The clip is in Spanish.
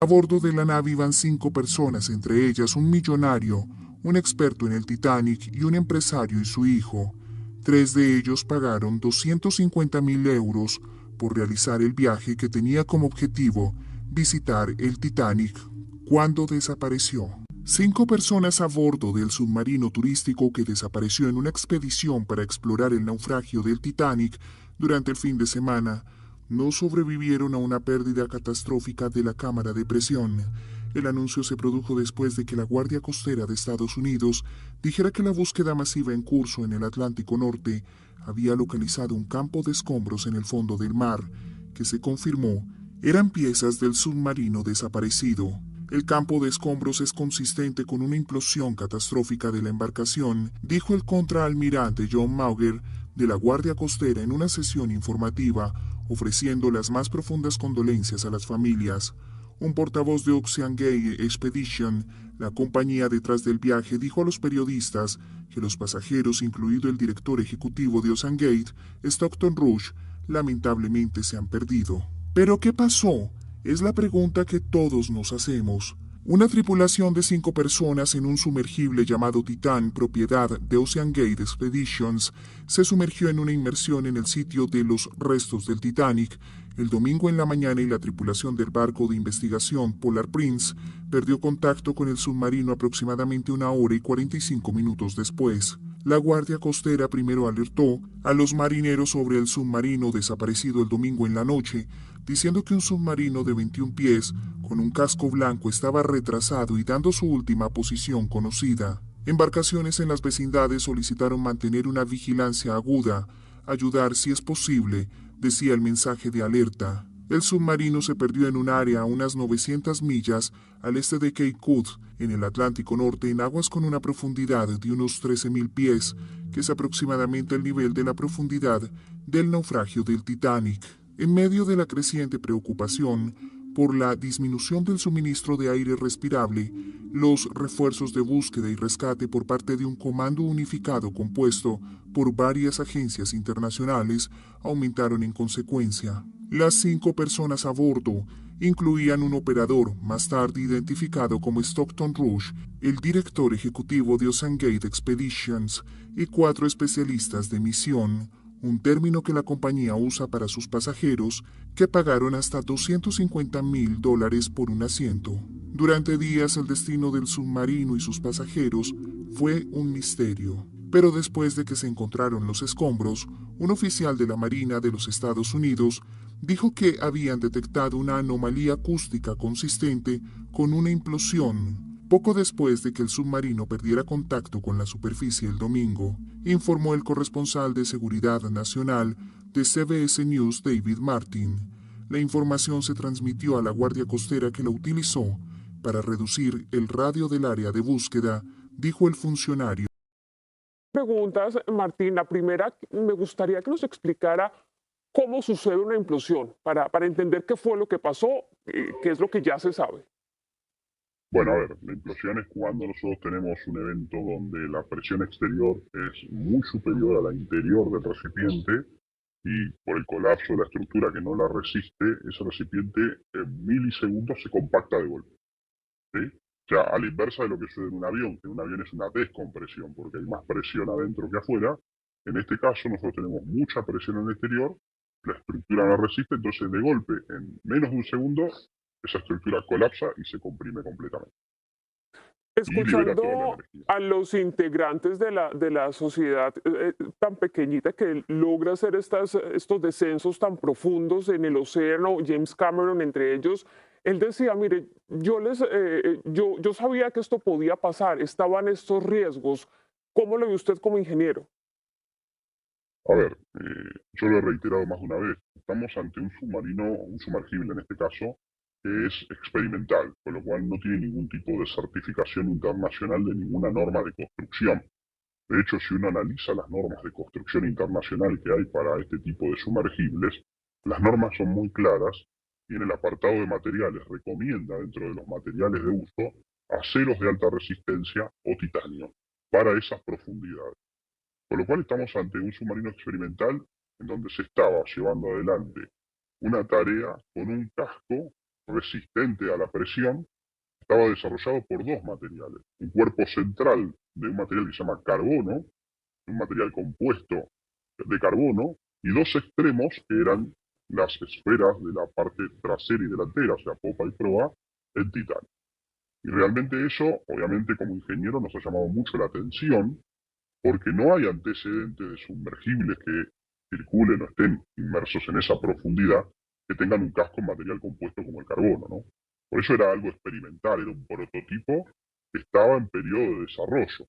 A bordo de la nave iban 5 personas, entre ellas un millonario, un experto en el Titanic y un empresario y su hijo. 3 de ellos pagaron 250.000 euros por realizar el viaje que tenía como objetivo visitar el Titanic cuando desapareció. 5 personas a bordo del submarino turístico que desapareció en una expedición para explorar el naufragio del Titanic durante el fin de semana no sobrevivieron a una pérdida catastrófica de la cámara de presión. El anuncio se produjo después de que la Guardia Costera de Estados Unidos dijera que la búsqueda masiva en curso en el Atlántico Norte había localizado un campo de escombros en el fondo del mar, que se confirmó eran piezas del submarino desaparecido. El campo de escombros es consistente con una implosión catastrófica de la embarcación, dijo el contraalmirante John Mauger de la Guardia Costera en una sesión informativa, ofreciendo las más profundas condolencias a las familias. Un portavoz de Ocean Gate Expedition, la compañía detrás del viaje, dijo a los periodistas que los pasajeros, incluido el director ejecutivo de Ocean Gate, Stockton Rush, lamentablemente se han perdido. ¿Pero qué pasó? Es la pregunta que todos nos hacemos. Una tripulación de 5 personas en un sumergible llamado Titan, propiedad de Ocean Gate Expeditions, se sumergió en una inmersión en el sitio de los restos del Titanic el domingo en la mañana y la tripulación del barco de investigación Polar Prince perdió contacto con el submarino aproximadamente 1 hora y 45 minutos después. La Guardia Costera primero alertó a los marineros sobre el submarino desaparecido el domingo en la noche, diciendo que un submarino de 21 pies con un casco blanco estaba retrasado y dando su última posición conocida. Embarcaciones en las vecindades solicitaron mantener una vigilancia aguda, ayudar si es posible, decía el mensaje de alerta. El submarino se perdió en un área a unas 900 millas al este de Cape Cod, en el Atlántico Norte, en aguas con una profundidad de unos 13.000 pies, que es aproximadamente el nivel de la profundidad del naufragio del Titanic. En medio de la creciente preocupación por la disminución del suministro de aire respirable, los refuerzos de búsqueda y rescate por parte de un comando unificado compuesto por varias agencias internacionales aumentaron en consecuencia. Las 5 personas a bordo incluían un operador, más tarde identificado como Stockton Rush, el director ejecutivo de Ocean Gate Expeditions, y 4 especialistas de misión, un término que la compañía usa para sus pasajeros, que pagaron hasta $250.000 por un asiento. Durante días el destino del submarino y sus pasajeros fue un misterio. Pero después de que se encontraron los escombros, un oficial de la Marina de los Estados Unidos dijo que habían detectado una anomalía acústica consistente con una implosión poco después de que el submarino perdiera contacto con la superficie el domingo, informó el corresponsal de Seguridad Nacional de CBS News, David Martin. La información se transmitió a la Guardia Costera, que la utilizó para reducir el radio del área de búsqueda, dijo el funcionario. Preguntas, Martín. La primera, me gustaría que nos explicara cómo sucede una implosión, para entender qué fue lo que pasó, qué es lo que ya se sabe. Bueno, a ver, la implosión es cuando nosotros tenemos un evento donde la presión exterior es muy superior a la interior del recipiente y por el colapso de la estructura que no la resiste, ese recipiente en milisegundos se compacta de golpe. ¿Sí? O sea, a la inversa de lo que sucede en un avión, que en un avión es una descompresión porque hay más presión adentro que afuera. En este caso nosotros tenemos mucha presión en el exterior, la estructura no resiste, entonces de golpe, en menos de un segundo, esa estructura colapsa y se comprime completamente y libera toda la Escuchando energía. a los integrantes de la sociedad tan pequeñita que logra hacer estos descensos tan profundos en el océano, James Cameron entre ellos, él decía, mire, yo sabía que esto podía pasar, estaban estos riesgos. ¿Cómo lo ve usted como ingeniero? A ver, yo lo he reiterado más de una vez, estamos ante un submarino, un sumergible en este caso, que es experimental, con lo cual no tiene ningún tipo de certificación internacional de ninguna norma de construcción. De hecho, si uno analiza las normas de construcción internacional que hay para este tipo de sumergibles, las normas son muy claras y en el apartado de materiales recomienda dentro de los materiales de uso aceros de alta resistencia o titanio para esas profundidades. Con lo cual estamos ante un submarino experimental en donde se estaba llevando adelante una tarea con un casco resistente a la presión, estaba desarrollado por dos materiales. Un cuerpo central de un material que se llama carbono, un material compuesto de carbono, y dos extremos que eran las esferas de la parte trasera y delantera, o sea, popa y proa, en titanio. Y realmente eso, obviamente como ingeniero, nos ha llamado mucho la atención, porque no hay antecedentes de sumergibles que circulen o estén inmersos en esa profundidad que tengan un casco en material compuesto como el carbono, ¿no? Por eso era algo experimental, era un prototipo que estaba en periodo de desarrollo.